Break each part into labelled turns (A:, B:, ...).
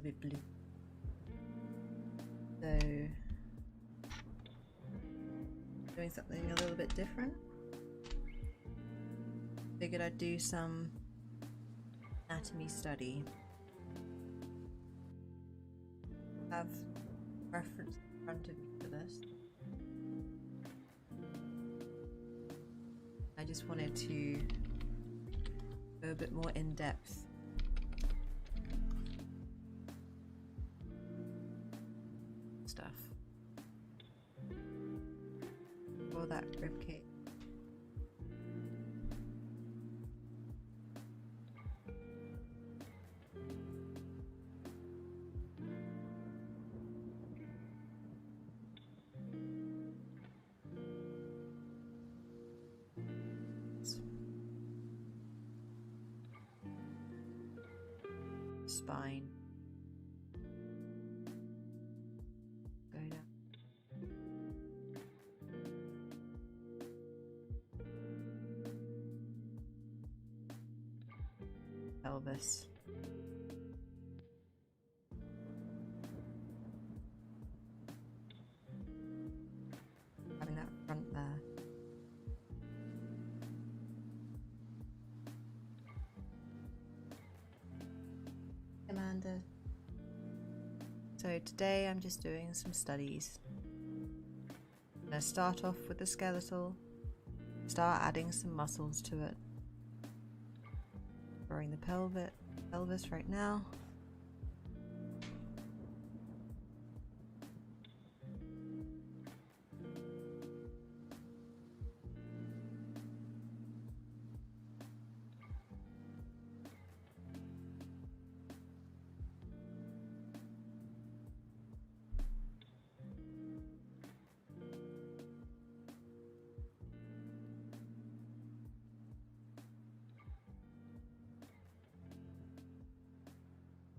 A: bit blue. So, doing something a little bit different. Figured I'd do some anatomy study. Have reference in front of you for this. I just wanted to go a bit more in depth. Stuff. For that ribcage. Spine. Go down. Pelvis. Having that front there. Amanda. So today I'm just doing some studies. I'm going to start off with the skeletal, start adding some muscles to it. Drawing the pelvis right now.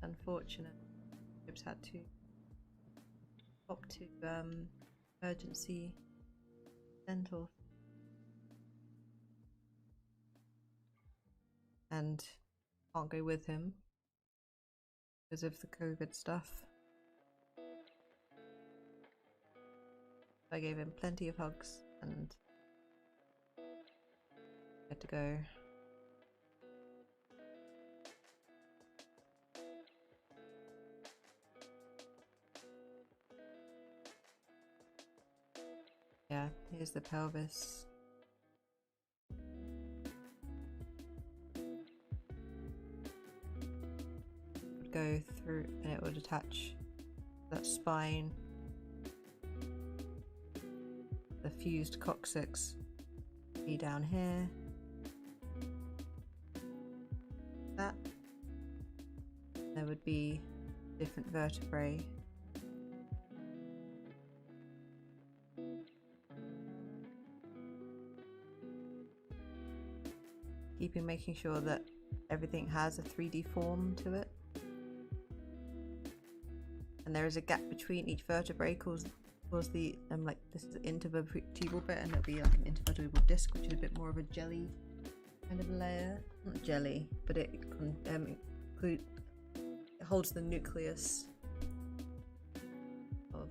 A: Unfortunate. Ribs had to pop to emergency dental and can't go with him because of the COVID stuff. I gave him plenty of hugs and had to go. Yeah, here's the pelvis. Would go through and it would attach that spine. The fused coccyx be down here. That. There would be different vertebrae. Making sure that everything has a 3D form to it, and there is a gap between each vertebrae caused the like this is the intervertebral bit, and it'll be like an intervertebral disc, which is a bit more of a jelly kind of layer. Not jelly, but it holds the nucleus of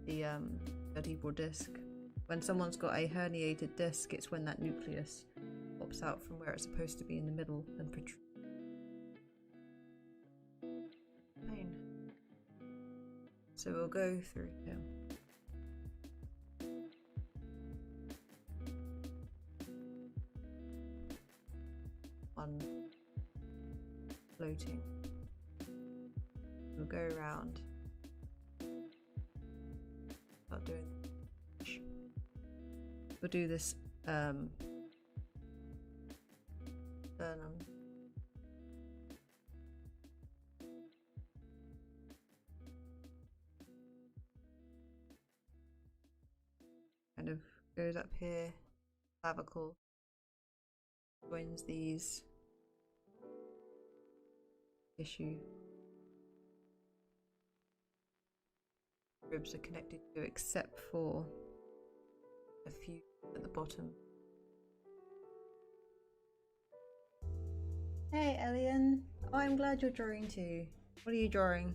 A: the vertebral disc. When someone's got a herniated disc, it's when that nucleus pops out from where it's supposed to be in the middle and protrudes. Fine. So we'll go through here. One floating. We'll go around. Start doing. We'll do this sternum. Kind of goes up here, clavicle, joins these tissue. Ribs are connected to except for a few at the bottom. Hey, Elian. Oh, I'm glad you're drawing too. What are you drawing?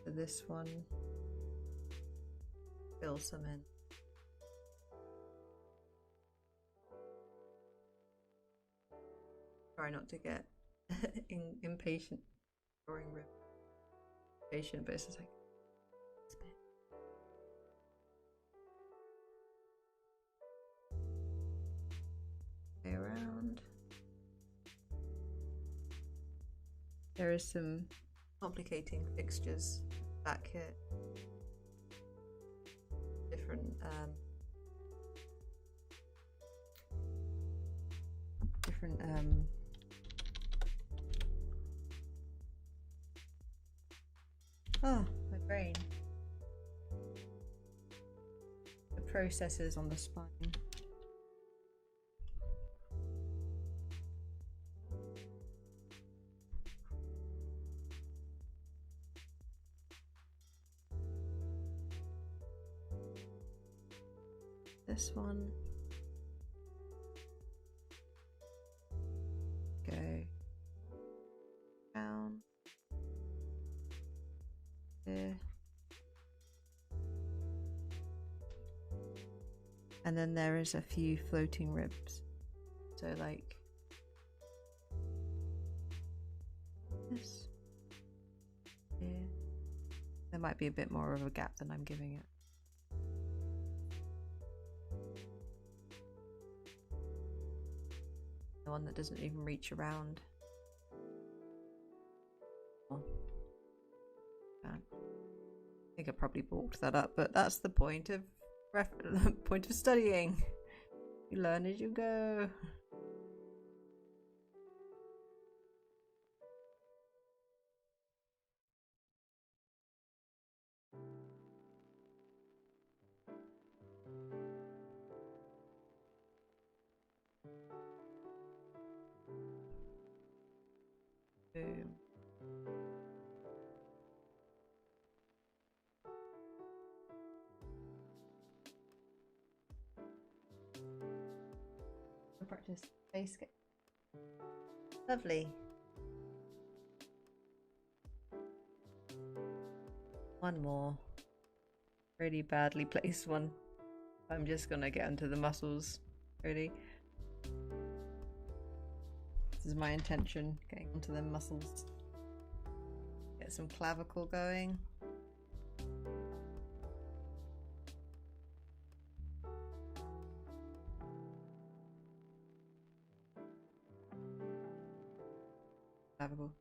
A: For this one, fill some in. Try not to get impatient drawing rib. Patient, but it's just like play around. There is some complicating fixtures back here. Different oh, my brain. The processes on the spine. This one. Go down. Here. And then there is a few floating ribs. So like this. Here. There might be a bit more of a gap than I'm giving it. The one that doesn't even reach around. Oh. I think I probably balked that up, but that's the point of studying. You learn as you go. Boom. Practice face sketch. Lovely. One more. Really badly placed one. I'm just gonna get into the muscles, really. This is my intention, getting onto them muscles. Get some clavicle going. Clavicle.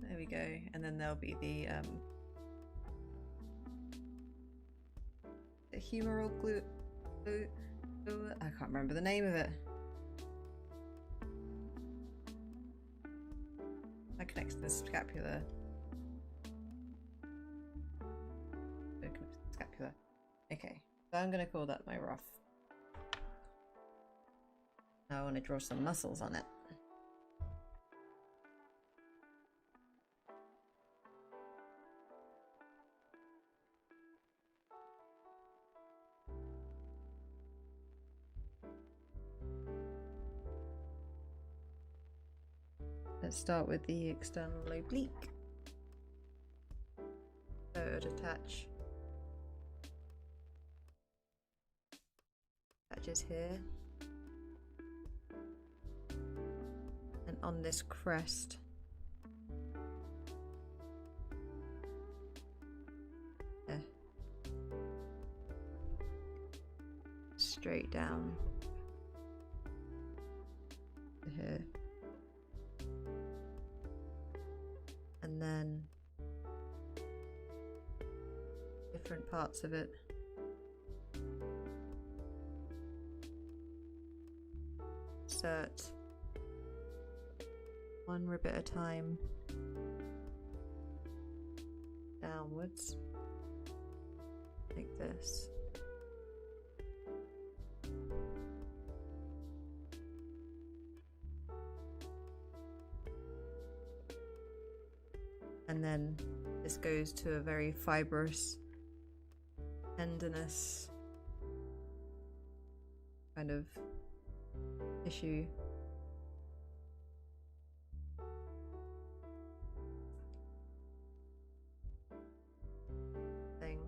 A: There we go, and then there'll be the humeral glute. I can't remember the name of it. That connects to the scapula. Scapula. Okay. So I'm going to call that my rough. Now I want to draw some muscles on it. Let's start with the external oblique. So it would attach. Attaches here. And on this crest. There. Straight down to here. And then different parts of it. Insert one a bit of time downwards, like this. And then this goes to a very fibrous, tendinous kind of tissue. Thing.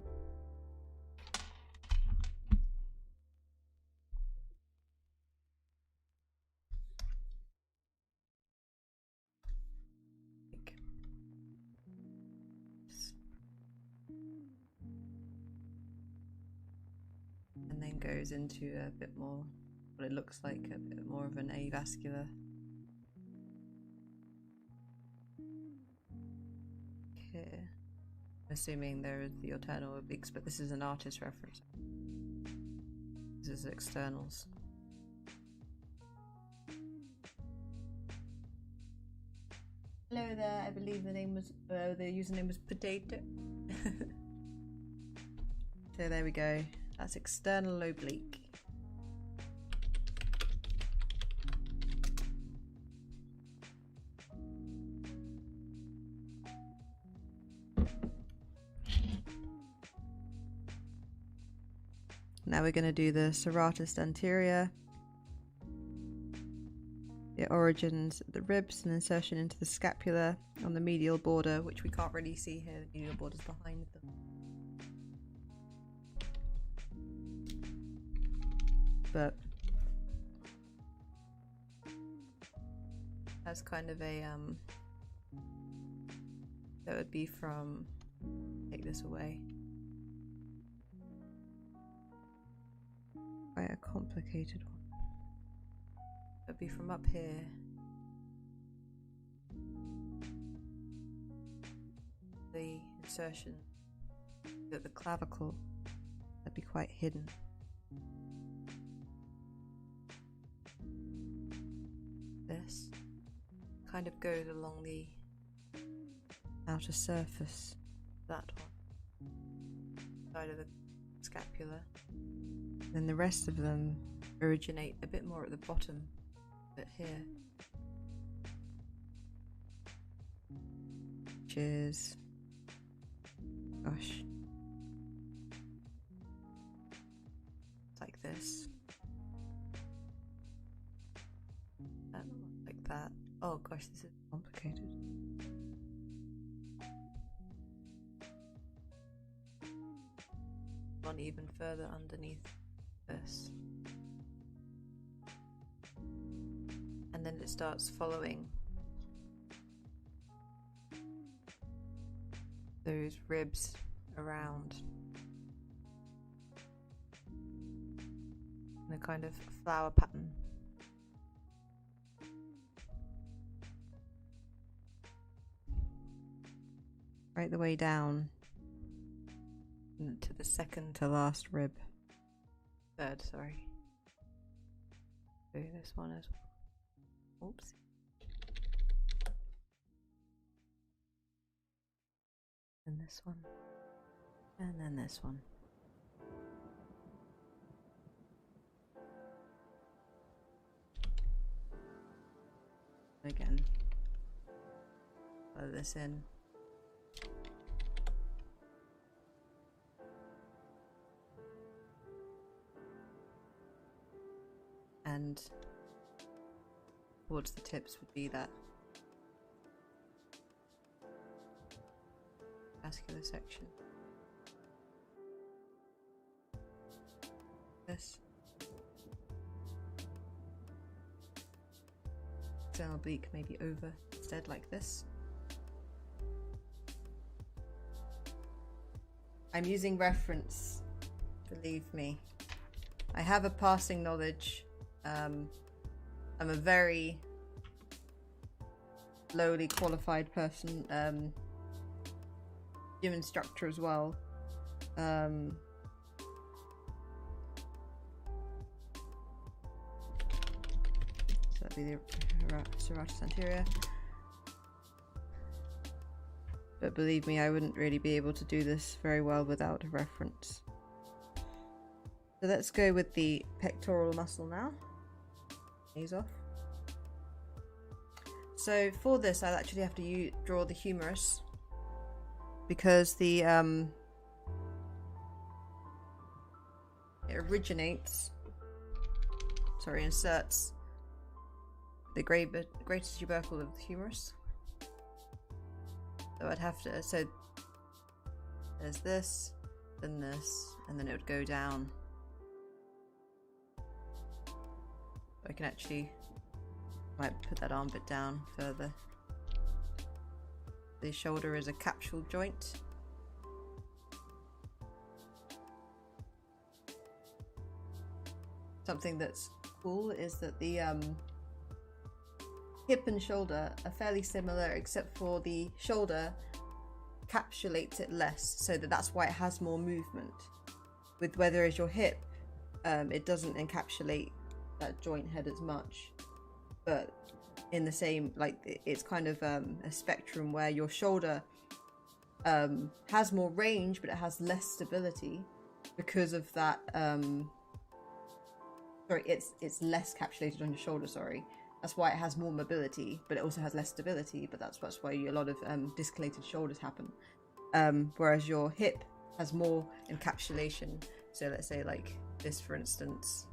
A: And then goes into a bit more, what it looks like, a bit more of an avascular. Here. I'm assuming there are the internal obliques, but this is an artist reference. This is externals. Hello there, I believe the name was, the username was Potato. So there we go. That's external oblique. Now we're going to do the Serratus Anterior. The origins of the ribs and insertion into the scapula on the medial border, which we can't really see here. The medial border's behind them. But as kind of a that would be from, take this away, quite a complicated one. That would be from up here the insertion at the clavicle. That'd be quite hidden. This kind of goes along the outer surface, that one, side of the scapula. Then the rest of them originate a bit more at the bottom, but here, which is, gosh, like this. Like that. Oh gosh, this is complicated. Gone even further underneath this. And then it starts following those ribs around in a kind of flower pattern. Right the way down to the second to last rib. Third, sorry. Do this one as well. Oops. And this one. And then this one. Again. Follow this in. And towards the tips would be that vascular section. This external oblique maybe over instead, like this. I'm using reference, believe me. I have a passing knowledge. I'm a very lowly qualified person, gym instructor as well. So that'd be the Serratus Anterior. But believe me, I wouldn't really be able to do this very well without a reference. So let's go with the pectoral muscle now. Knees off. So for this, I'll actually have to draw the humerus, because the it inserts the greatest tubercle of the humerus. So I'd have to, so there's this, then this, and then it would go down. I can actually, might put that arm bit down further. The shoulder is a capsule joint. Something that's cool is that the hip and shoulder are fairly similar, except for the shoulder encapsulates it less, so that's why it has more movement. With whereas your hip, it doesn't encapsulate that joint head as much, but in the same, like, it's kind of a spectrum where your shoulder has more range, but it has less stability because of that. Sorry, it's less capsulated on your shoulder. Sorry, that's why it has more mobility, but it also has less stability. But that's why a lot of discalated shoulders happen. Whereas your hip has more encapsulation. So let's say like this, for instance.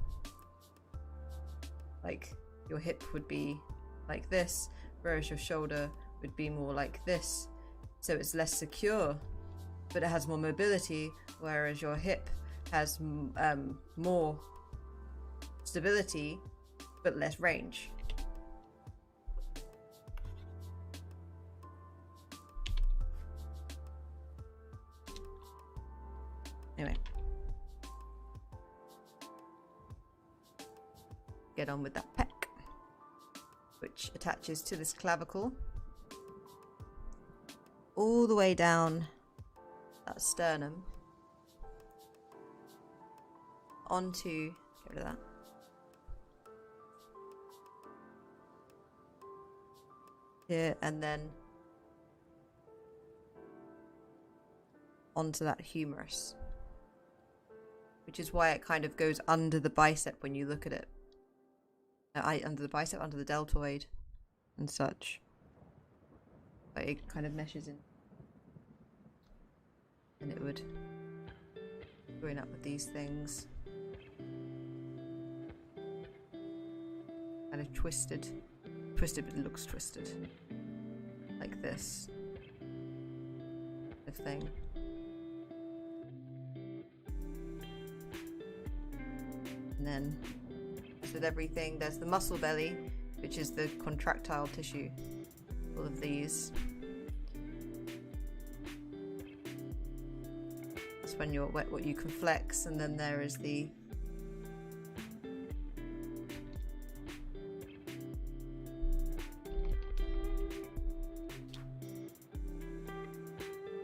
A: Like your hip would be like this, whereas your shoulder would be more like this. So it's less secure, but it has more mobility, whereas your hip has more stability, but less range. Anyway. Get on with that pec, which attaches to this clavicle all the way down that sternum onto, get rid of that, here, and then onto that humerus, which is why it kind of goes under the bicep when you look at it. Under the bicep, under the deltoid and such. But it kind of meshes in. And it would join up with these things. Kind of twisted. Twisted, but it looks twisted. Like this. The thing. And then with everything, there's the muscle belly, which is the contractile tissue. All of these. That's when you're wet, what you can flex, and then there is the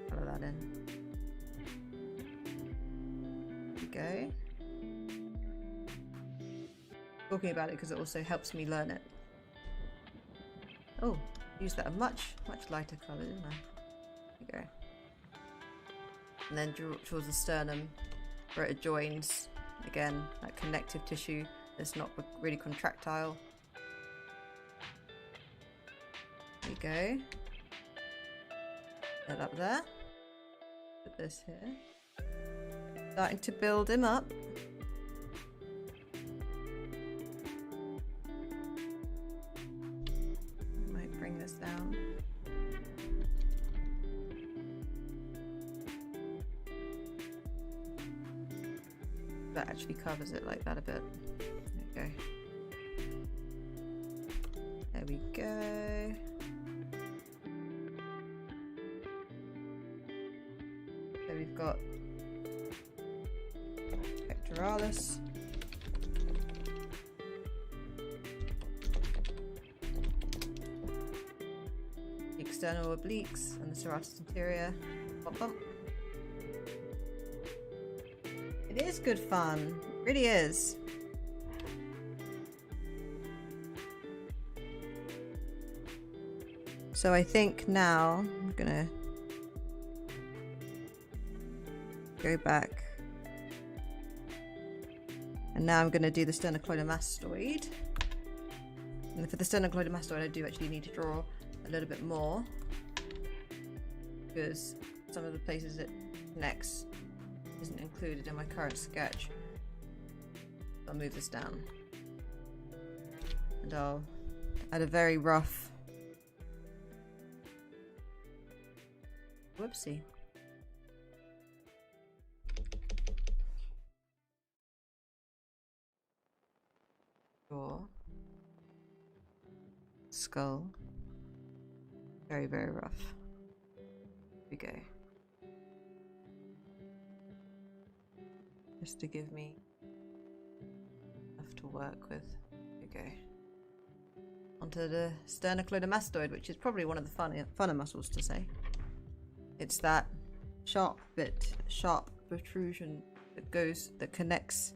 A: follow that in. There we go. Talking about it because it also helps me learn it. Oh, use that a much lighter colour, didn't I? There you go. And then draw towards the sternum, where it joins again, that connective tissue that's not really contractile. There you go. That up there. Put this here. Starting to build him up. Down. That actually covers it like that a bit. There you go. There we go. So we've got pectoralis. External obliques and the serratus anterior. Bump, bump. It is good fun. It really is. So I think now I'm gonna Go back. And now I'm going to do the sternocleidomastoid. And for the sternocleidomastoid, I do actually need to draw a little bit more, because some of the places it connects isn't included in my current sketch. I'll move this down. And I'll add a very rough... Whoopsie. Jaw. Skull. Very, very rough. Here we go. Just to give me enough to work with. Here we go. Onto the sternocleidomastoid, which is probably one of the funner muscles to say. It's that sharp protrusion that connects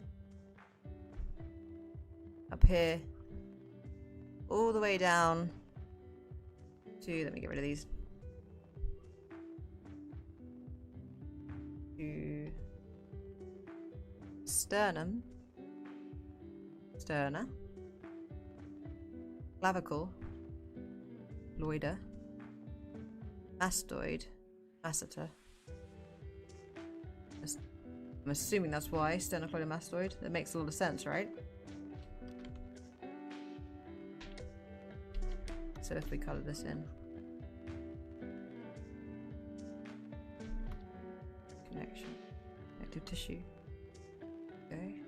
A: up here all the way down to, let me get rid of these, to sternum, sterna, clavicle, loider, mastoid, masseter. I'm assuming that's why, sternocleidomastoid. That makes a lot of sense, right? So if we colour this in. Connection. Connective tissue. Okay.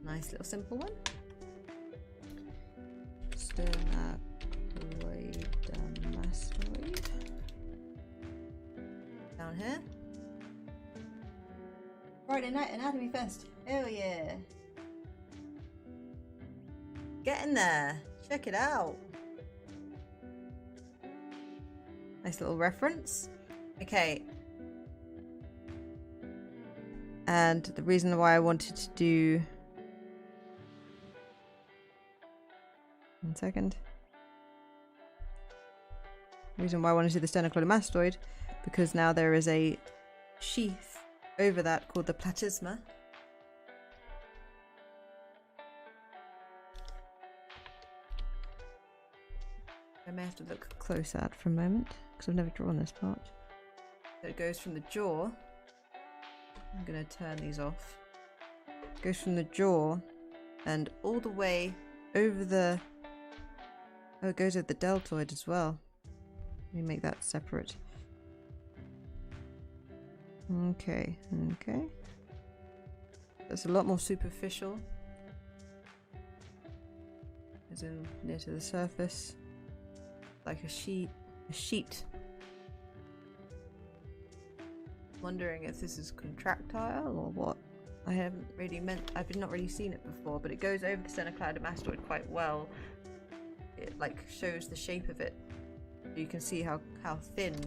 A: Nice little simple one. Sternocleidomastoid. Down here. Friday night anatomy fest. Hell yeah. Get in there. Check it out. Nice little reference. Okay. And the reason why I wanted to do... One second. The reason why I wanted to do the sternocleidomastoid, because now there is a sheath over that called the platysma. I may have to look close at for a moment, because I've never drawn this part. So it goes from the jaw. I'm going to turn these off. It goes from the jaw and all the way over the... Oh, it goes over the deltoid as well. Let me make that separate. Okay, okay. That's a lot more superficial. As in near to the surface. Like a sheet. Wondering if this is contractile or what. I've not really seen it before, but it goes over the sternocleidomastoid quite well. It like shows the shape of it. You can see how thin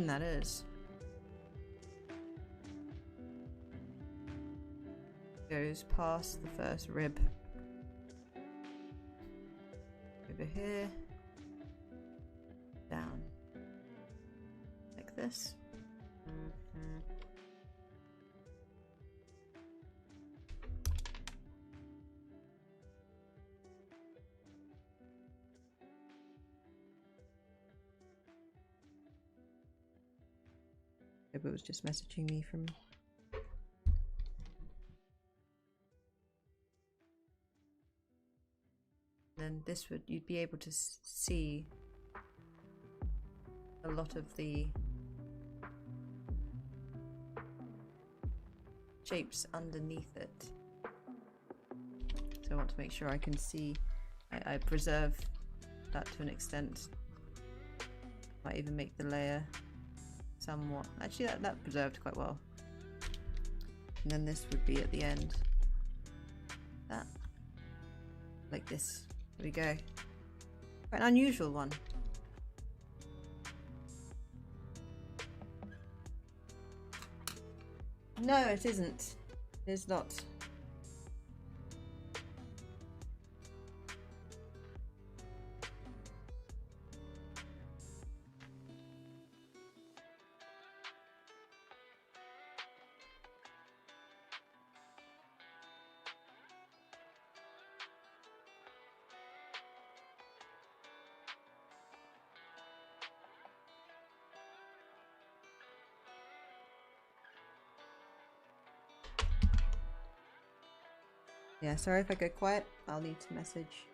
A: that is. Goes past the first rib. Over here, down, like this. Maybe it was just messaging me from... Then this would, you'd be able to see a lot of the shapes underneath it. So I want to make sure I can see, I preserve that to an extent. Might even make the layer somewhat, actually that preserved quite well. And then this would be at the end. That, like this. There we go. Quite an unusual one. No, it isn't. It is not. Yeah, sorry if I go quiet. I'll need to message.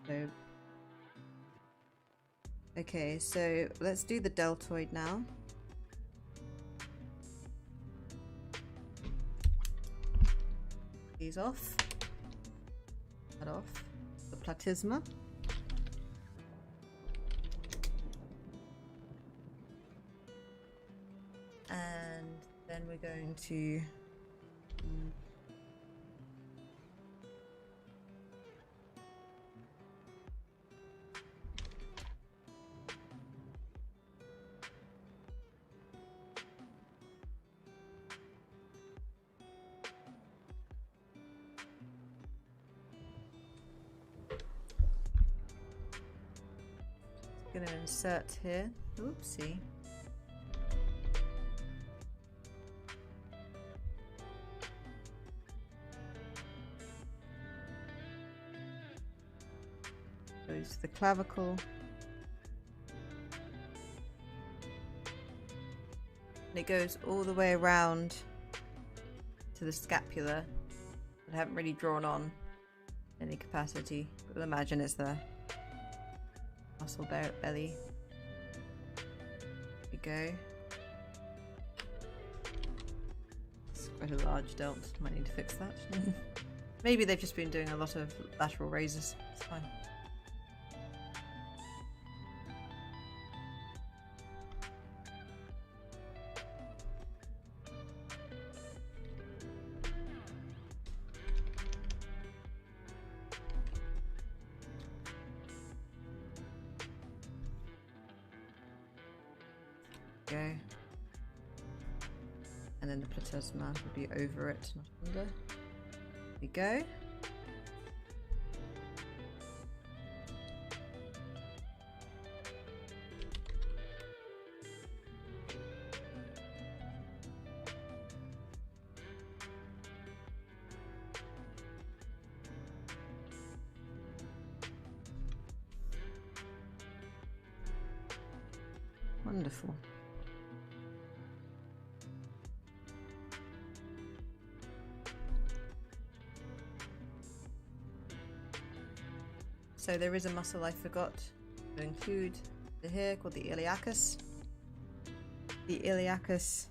A: So, okay, so let's do the deltoid now. These off. That off. The platysma. And then we're going to insert here. Oopsie. Goes the clavicle. And it goes all the way around to the scapula. I haven't really drawn on any capacity, but we'll imagine it's there. Muscle belly. There we go. It's quite a large delt. Might need to fix that. Maybe they've just been doing a lot of lateral raises. It's fine. Go. And then the platysma will be over it, not under. There we go. Wonderful. So there is a muscle I forgot to include here called the iliacus. The iliacus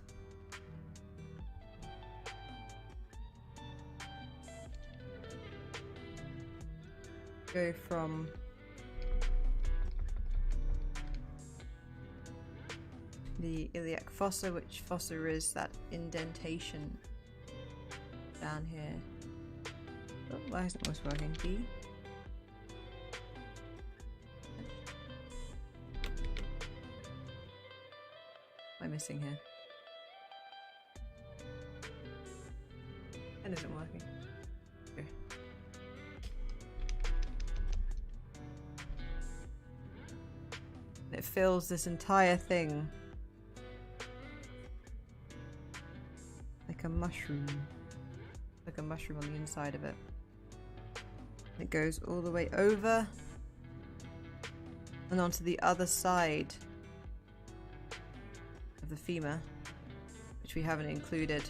A: go from the iliac fossa, which fossa is that indentation down here. Oh, why isn't this working? B. What am I missing here? That isn't working. Okay. And it fills this entire thing like a mushroom. Like a mushroom on the inside of it. It goes all the way over and onto the other side of the femur, which we haven't included.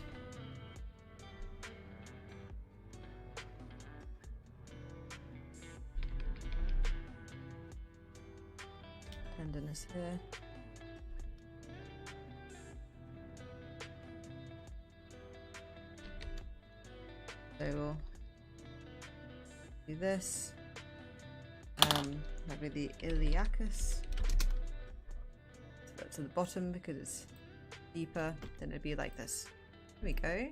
A: Tenderness here. So we'll do this. Maybe the iliacus. Put it to the bottom because it's deeper. Then it'd be like this. There we go.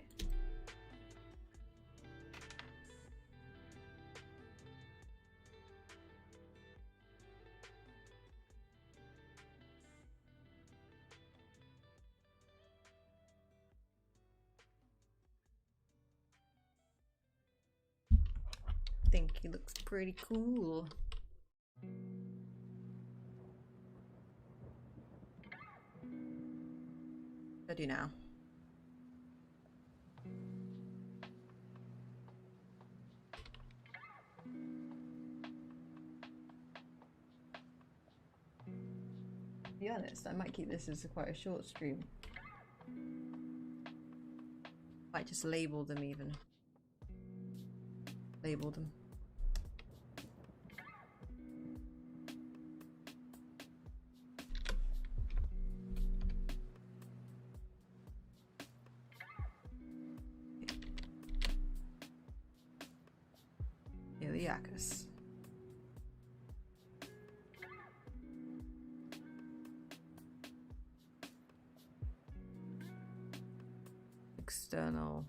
A: I think he looks pretty cool. What do I do now? To be honest, I might keep this as quite a short stream. Might just label them even. label them. Iliacus. External.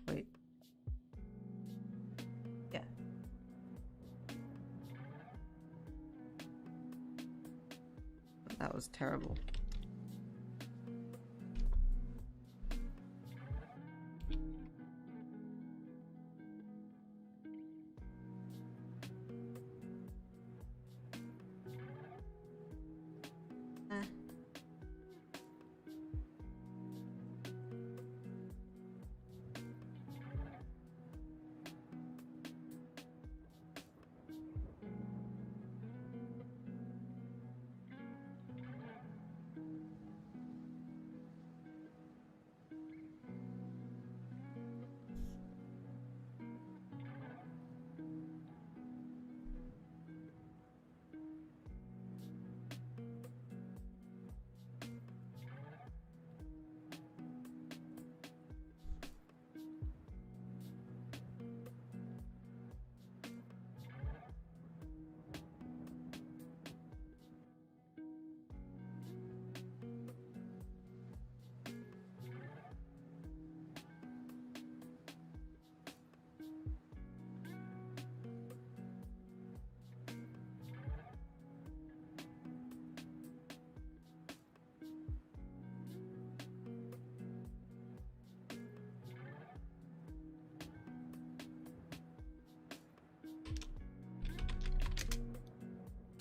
A: Wait. Yeah. That was terrible.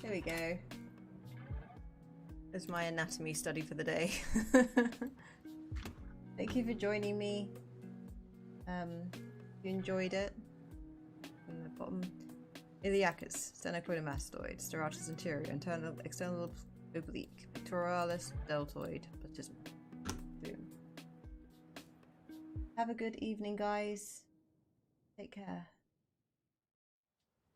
A: There we go. There's my anatomy study for the day. Thank you for joining me. If you enjoyed it. In the bottom, Iliacus, Sternocleidomastoid, Serratus Anterior, Internal, External Oblique, Pectoralis, Deltoid, Platysma. Boom. Have a good evening, guys. Take care.